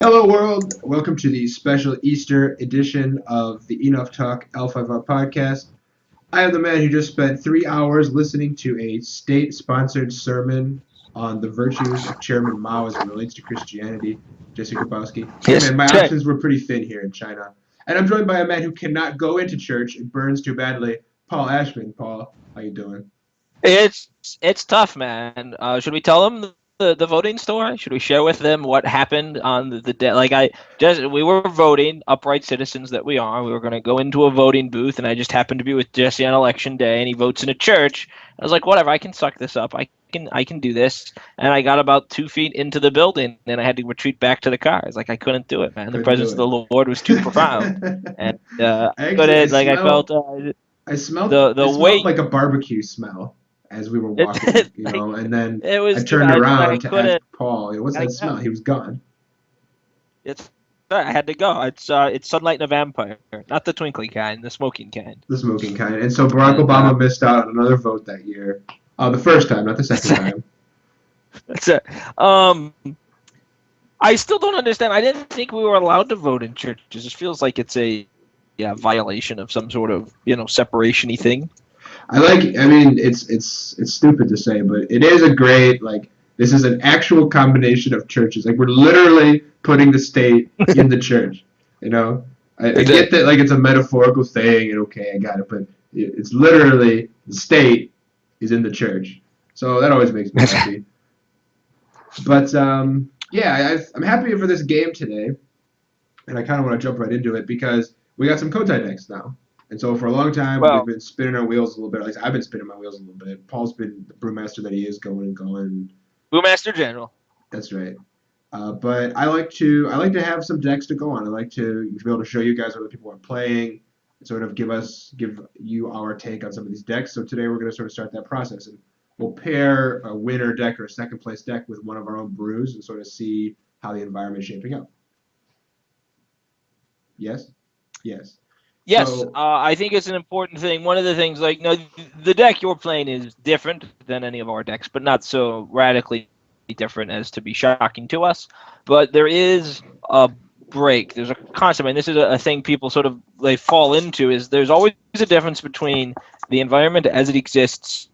Hello, world. Welcome to the special Easter edition of the Enough Talk L5R podcast. I am the man who just spent 3 hours listening to a state sponsored sermon on the virtues of Chairman Mao as it relates to Christianity, Jesse Grabowski. Hey, Yes, man, my check. options were pretty thin here in China. And I'm joined by a man who cannot go into church. It burns too badly. Paul Ashman. Paul, how you doing? It's tough, man. Should we tell them the voting story? Should we share with them what happened on the day? We were voting, upright citizens that we are. We were going to go into a voting booth, and I just happened to be with Jesse on election day, and he votes in a church. I was like, whatever, I can suck this up. I can do this. And I got about 2 feet into the building, and I had to retreat back to the car. It's like I couldn't do it, man. The Couldn't do presence of the Lord was too profound, it. and Actually, couldn't like I felt I smelled the it smelled weight. like a barbecue smell as we were It walking, like and then it I was too. turned I around to ask couldn't. Paul, what's I that smell? He was gone. It's I had to go. It's Sunlight and a Vampire, not the twinkly kind, the smoking kind. The smoking kind. And so Barack And Obama missed out on another vote that year. The first time, not the that's second time. that's it. I still don't understand. I didn't think we were allowed to vote in churches. It feels like it's a violation of some sort of separation-y thing. I mean, it's stupid to say, but it is a great, this is an actual combination of churches. Like, we're literally putting the state in the church, you know? I That's get it. that, like, it's a metaphorical thing, and okay, I got it, but it's literally the state is in the church. So that always makes me happy. But, yeah, I'm happy for this game today, and I kind of want to jump right into it because we got some Kotai decks now. And so for a long time, we've Well, been spinning our wheels a little bit. At least I've been spinning my wheels a little bit. Paul's been the brewmaster that he is, going and going. Brewmaster General. That's right. But I like to have some decks to go on. I like to be able to show you guys what other people are playing, and sort of give you our take on some of these decks. So today we're going to sort of start that process, and we'll pair a winner deck or a second place deck with one of our own brews, and sort of see how the environment is shaping up. Yes, yes. Yes, So I think it's an important thing. One of the things, the deck you're playing is different than any of our decks, but not so radically different as to be shocking to us. But there is a break. There's a concept, and this is a thing people sort of they fall into. Is there's always a difference between the environment as it exists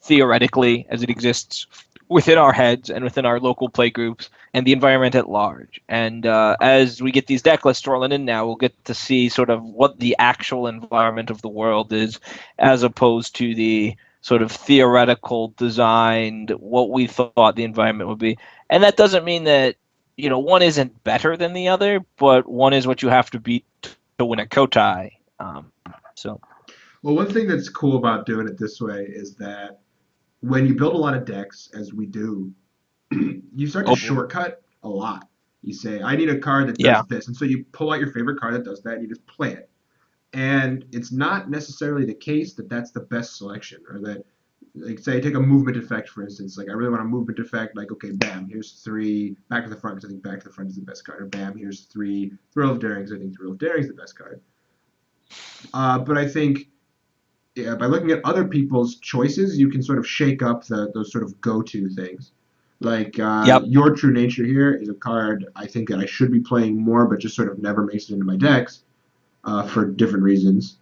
theoretically, as it exists within our heads and within our local play groups, and the environment at large. And as we get these deck lists rolling in now, we'll get to see sort of what the actual environment of the world is, as opposed to the sort of theoretical designed what we thought the environment would be. And that doesn't mean that one isn't better than the other, but one is what you have to beat to win a Kotai. So Well, one thing that's cool about doing it this way is that when you build a lot of decks, as we do, you start to oh boy. shortcut a lot. You say, I need a card that Yeah. does this. And so you pull out your favorite card that does that and you just play it. And it's not necessarily the case that that's the best selection or that, like, say, take a movement effect, for instance. Like, I really want a movement effect. Like, okay, bam, here's three back to the front because I think back to the front is the best card. Or bam, here's three Thrill of Daring because I think Thrill of Daring is the best card. But I think by looking at other people's choices, you can sort of shake up those sort of go-to things. Like Yep. Your True Nature here is a card I think that I should be playing more, but just sort of never makes it into my decks for different reasons.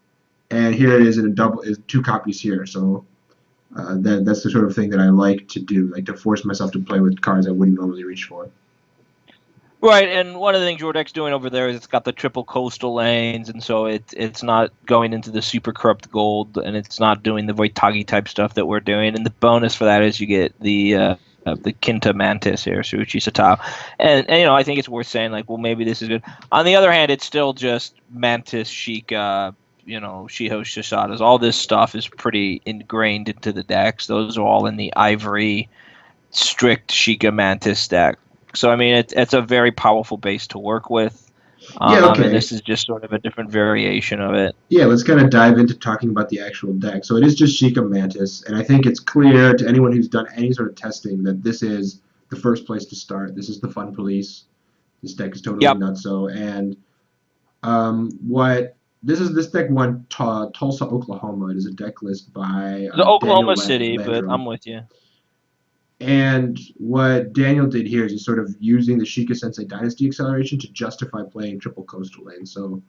And here it is in a double, is two copies here. So that's the sort of thing that I like to do, like to force myself to play with cards I wouldn't normally reach for. Right, and one of the things Jordeck's doing over there is it's got the triple coastal lanes, and so it's not going into the super corrupt gold, and it's not doing the Voitagi type stuff that we're doing. And the bonus for that is you get the Kinta Mantis here, Suichi Satao, and I think it's worth saying like, well, maybe this is good. On the other hand, it's still just Mantis Sheikah, Shiho Shisadas. All this stuff is pretty ingrained into the decks. Those are all in the ivory strict Sheikah Mantis deck. So I mean, it's a very powerful base to work with, Yeah, and okay. this is just sort of a different variation of it. Yeah, let's kind of dive into talking about the actual deck. So it is just Sheikah Mantis, and I think it's clear to anyone who's done any sort of testing that this is the first place to start. This is the fun police. This deck is totally Yep, nutso. And what this deck won Tulsa, Oklahoma. It is a deck list by the Daniel Oklahoma City, but Landrum. I'm with you. And what Daniel did here is he's sort of using the Sheikah Sensei Dynasty acceleration to justify playing triple coastal lane. So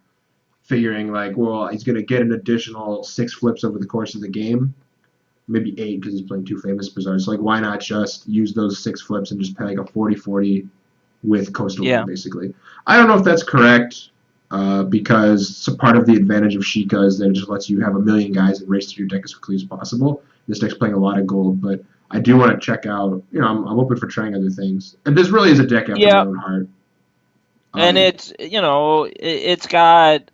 figuring like, well, he's going to get an additional 6 flips over the course of the game, maybe 8 because he's playing 2 famous Bazaars. So like, why not just use those 6 flips and just play like a 40-40 with coastal lane Yeah. basically? I don't know if that's correct. Because so part of the advantage of Sheikah is that it just lets you have a million guys and race through your deck as quickly as possible. This deck's playing a lot of gold, but I do want to check out. I'm open for trying other things. And this really is a deck after my Yeah. own heart. And it's it's got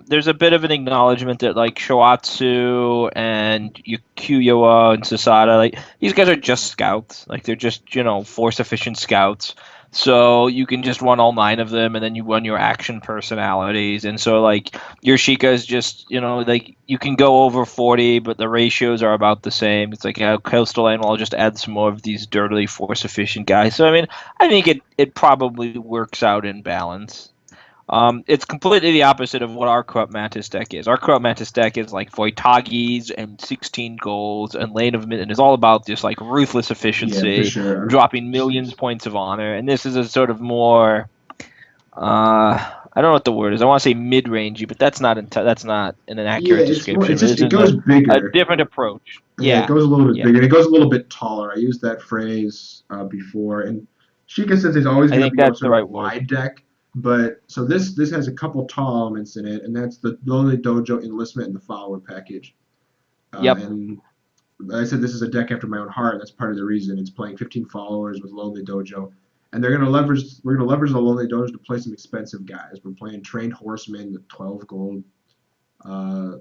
there's a bit of an acknowledgement that like Shoatsu and Yakuyawa and Sasada, like these guys are just scouts, like they're just force efficient scouts, so you can just run all 9 of them and then you run your action personalities, and so like your Sheikah is just like you can go over 40 but the ratios are about the same. It's like Coastal Lane, I'll just add some more of these dirtily force efficient guys. So I mean, I think it probably works out in balance. It's completely the opposite of what our Corrupt Mantis deck is. Our Corrupt Mantis deck is like Voitages and 16 goals and Lane of Mid, and it's all about just like ruthless Yeah, for efficiency, sure. dropping millions points of honor. And this is a sort of more, I don't know what the word is. I want to say mid-rangey, but that's not an Yeah, accurate it's more. description. It's But just this it is goes a bigger. different approach. Yeah, it Yeah, goes a little bit yeah. bigger. And it goes a little bit taller. I used that phrase before. And Sheikah says it's always I going to think be a that's sort the of a right word. wide deck. But so this has a couple tall elements in it, and that's the Lonely Dojo enlistment and the follower package. Yep. And I said this is a deck after my own heart. That's part of the reason it's playing 15 followers with Lonely Dojo, and they're gonna leverage. We're gonna leverage the Lonely Dojo to play some expensive guys. We're playing Trained Horseman with 12 gold, uh,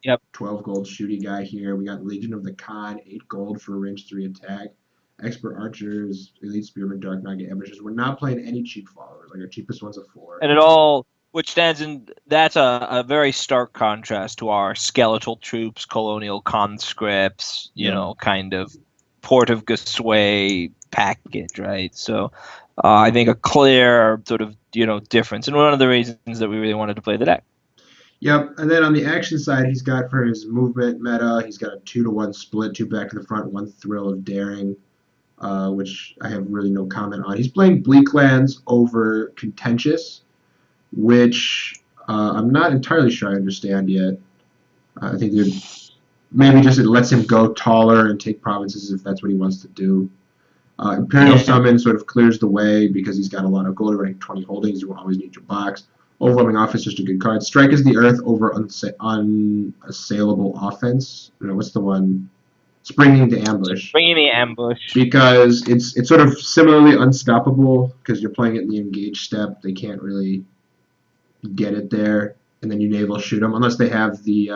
Yep. 12 gold shooty guy here. We got Legion of the Khan, 8 gold for range 3 attack. Expert Archers, Elite Spearmen, Dark Knight, Ambushes. We're not playing any cheap followers. Like our cheapest one's a 4. And it all, which stands in, that's a very stark contrast to our skeletal troops, colonial conscripts, Yep. kind of Port of Gosway package, right? So I think a clear sort of, difference. And one of the reasons that we really wanted to play the deck. Yep, and then on the action side, he's got for his movement meta, he's got a 2-to-1 split, 2 back to the front, 1 thrill of daring, which I have really no comment on. He's playing Bleak Lands over Contentious, which I'm not entirely sure I understand yet. I think maybe just it lets him go taller and take provinces if that's what he wants to do. Imperial Yeah. Summon sort of clears the way because he's got a lot of gold, running 20 holdings. You will always need your box. Overwhelming Offense is just a good card. Strike is the Earth over unassailable offense. What's the one? Springing the Ambush. Bringing the ambush. Because it's sort of similarly unstoppable because you're playing it in the engage step. They can't really get it there, and then you naval shoot them unless they have the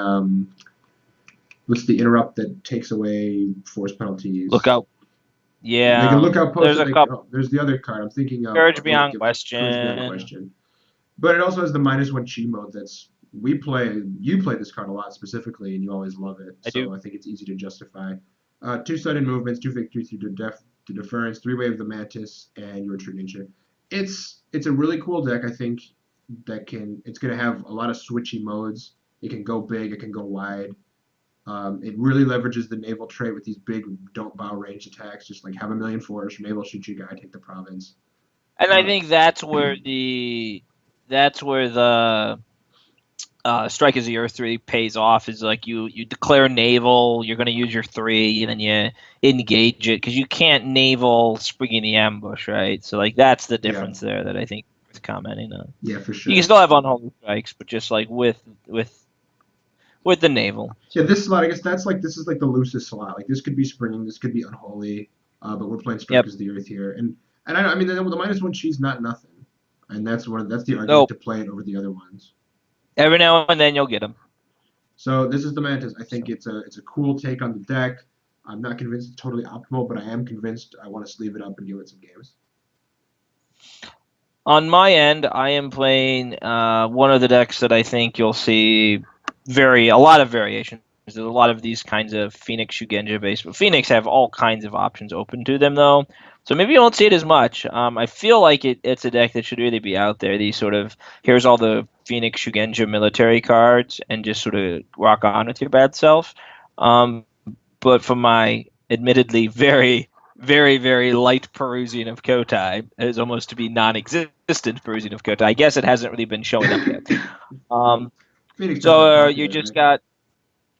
what's the interrupt that takes away force penalties. Look out. They can Yeah. look out post. There's a couple. There's the other card I'm thinking of. Courage One that Beyond gives Courage Beyond Question. Question. But it also has the -1 chi mode. You play this card a lot specifically, and you always love it. I do. So I think it's easy to justify. 2 sudden movements, 2 victory through to deference, 3 wave of the Mantis, and your true nature. It's a really cool deck. I think it's gonna have a lot of switchy modes. It can go big, it can go wide. It really leverages the naval trait with these big don't bow range attacks. Just like have a million force, naval shoot you guy, take the province. And I Uh, think that's where the Strike as the Earth 3 pays off, is like you declare naval, you're going to use your 3, and then you engage it, because you can't naval springing the ambush, right? So like that's the yeah, difference there that I think is worth commenting on. yeah, for You can sure. still have unholy strikes, but just like with the naval. Yeah, So this slot, I guess this is like the loosest slot. Like this could be springing, this could be unholy, but we're playing strike yep. as the earth here, and I mean the -1 she's not nothing, and that's the argument No. to play it over the other ones. Every now and then you'll get them. So this is the Mantis. I think So. it's a cool take on the deck. I'm not convinced it's totally optimal, but I am convinced I want to sleeve it up and give it some games. On my end, I am playing one of the decks that I think you'll see a lot of variations. There's a lot of these kinds of Phoenix Shugenja based, but Phoenix have all kinds of options open to them though. So maybe you won't see it as much. I feel like it's a deck that should really be out there. These sort of, here's all the Phoenix Shugenja military cards, and just sort of rock on with your bad self. But from my admittedly very very, very light Perusian of Kotai is almost to be non-existent Perusian of Kotai. I guess it hasn't really been showing up yet. Well, Um, Phoenix not that so popular, right?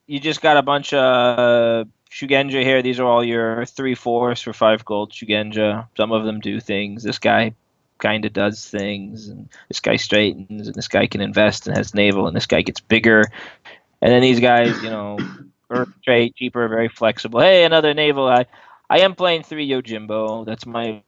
you just got a bunch of Shugenja here. These are all your 3/4 for 5 gold Shugenja. Some of them do things. This guy kind of does things, and this guy straightens, and this guy can invest and has naval, and this guy gets bigger. And then these guys, are straight, cheaper, very flexible. Hey, another naval. I am playing 3 Yojimbo. That's my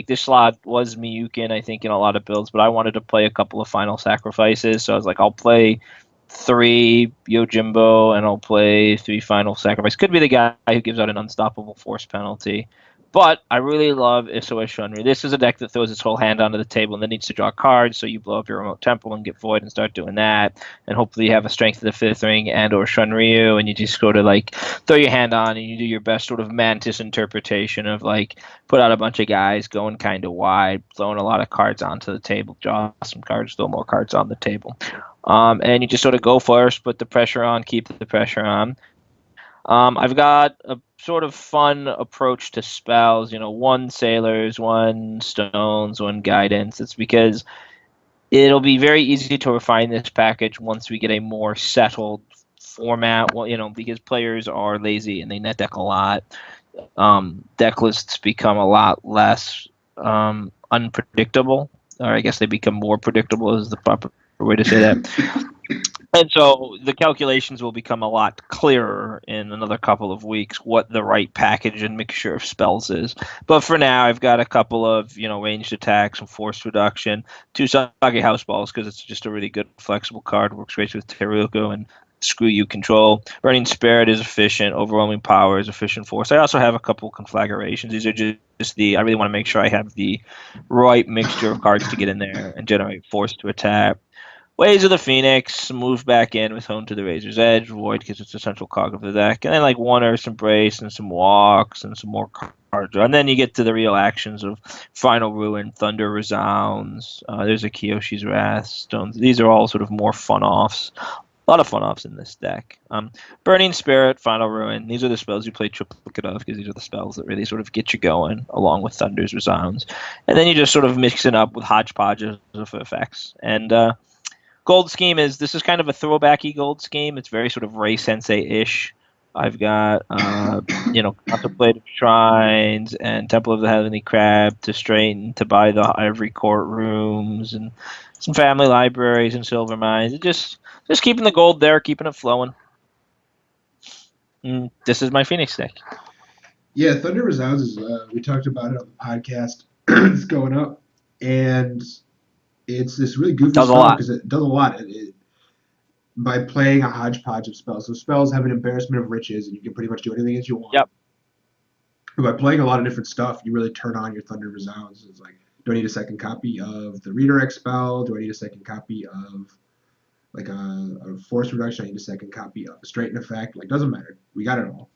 this slot was Miyukin, I think, in a lot of builds, but I wanted to play a couple of final sacrifices, so I was like, I'll play 3 Yojimbo and I'll play 3 final sacrifice. Could be the guy who gives out an unstoppable force penalty. But I really love SOS Shunryu. This is a deck that throws its whole hand onto the table and then needs to draw cards, so you blow up your remote temple and get void and start doing that. And hopefully you have a strength of the fifth ring and or Shunryu, and you just go to throw your hand on and you do your best sort of mantis interpretation of put out a bunch of guys going kind of wide, throwing a lot of cards onto the table, draw some cards, throw more cards on the table. And you just sort of go first, put the pressure on, keep the pressure on. I've got a sort of fun approach to spells, 1 sailors, 1 stones, 1 guidance. It's because it'll be very easy to refine this package once we get a more settled format. Well, because players are lazy and they net deck a lot. Deck lists become a lot less unpredictable, or I guess they become more predictable is the proper way to say that. And so the calculations will become a lot clearer in another couple of weeks what the right package and mixture of spells is. But for now, I've got a couple of ranged attacks and force reduction, 2 Sage House Balls because it's just a really good flexible card. Works great with Teruko and Screw You Control. Burning Spirit is efficient. Overwhelming Power is efficient force. I also have a couple conflagrations. These are just I really want to make sure I have the right mixture of cards to get in there and generate force to attack. Ways of the Phoenix, move back in with Hone to the Razor's Edge, Void because it's a central cog of the deck, and then one Earth's Embrace and some walks and some more cards. And then you get to the real actions of Final Ruin, Thunder Resounds, there's a Kiyoshi's Wrath, Stones. These are all sort of more fun offs. A lot of fun offs in this deck. Burning Spirit, Final Ruin. These are the spells you play triplicate of because these are the spells that really sort of get you going, along with Thunder's Resounds. And then you just sort of mix it up with hodgepodges of effects. And Gold scheme this is kind of a throwbacky gold scheme. It's very sort of Ray Sensei-ish. I've got Contemplative Shrines and Temple of the Heavenly Crab to straighten, to buy the Ivory Court rooms and some family libraries and silver mines. Just keeping the gold there, keeping it flowing. This is my Phoenix deck. Yeah, Thunder Resounds is. We talked about it on the podcast. It's going up, and it's this really goofy Does a spell lot. because it does a lot. By playing a hodgepodge of spells. So spells have an embarrassment of riches, and you can pretty much do anything as you want. Yep. But by playing a lot of different stuff, you really turn on your Thunder Resounds. It's like, do I need a second copy of the Redirect spell? Do I need a second copy of a force reduction? I need a second copy of a straighten effect. Doesn't matter. We got it all.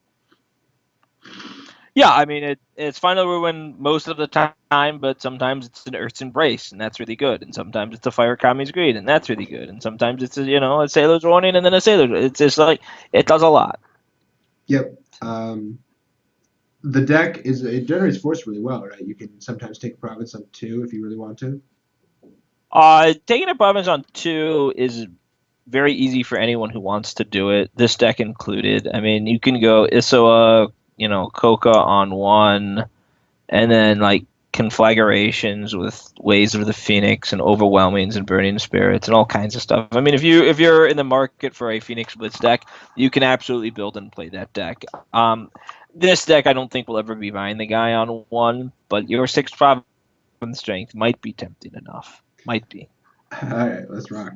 Yeah, I mean it's Final Ruin most of the time, but sometimes it's an Earth's Embrace, and that's really good. And sometimes it's a Fire Kami's Greed, and that's really good. And sometimes it's a Sailor's Warning, and then a Sailor's. It's just it does a lot. Yep. The deck it generates force really well, right? You can sometimes take province on 2 if you really want to. Taking a province on 2 is very easy for anyone who wants to do it. This deck included. I mean, you can go Isoa, Coca on 1, and then conflagrations with Ways of the Phoenix and Overwhelmings and Burning Spirits and all kinds of stuff. I mean, if you're in the market for a Phoenix Blitz deck, you can absolutely build and play that deck. This deck I don't think will ever be buying the guy on 1, but your 6 province strength might be tempting enough. Might be. All right, let's rock.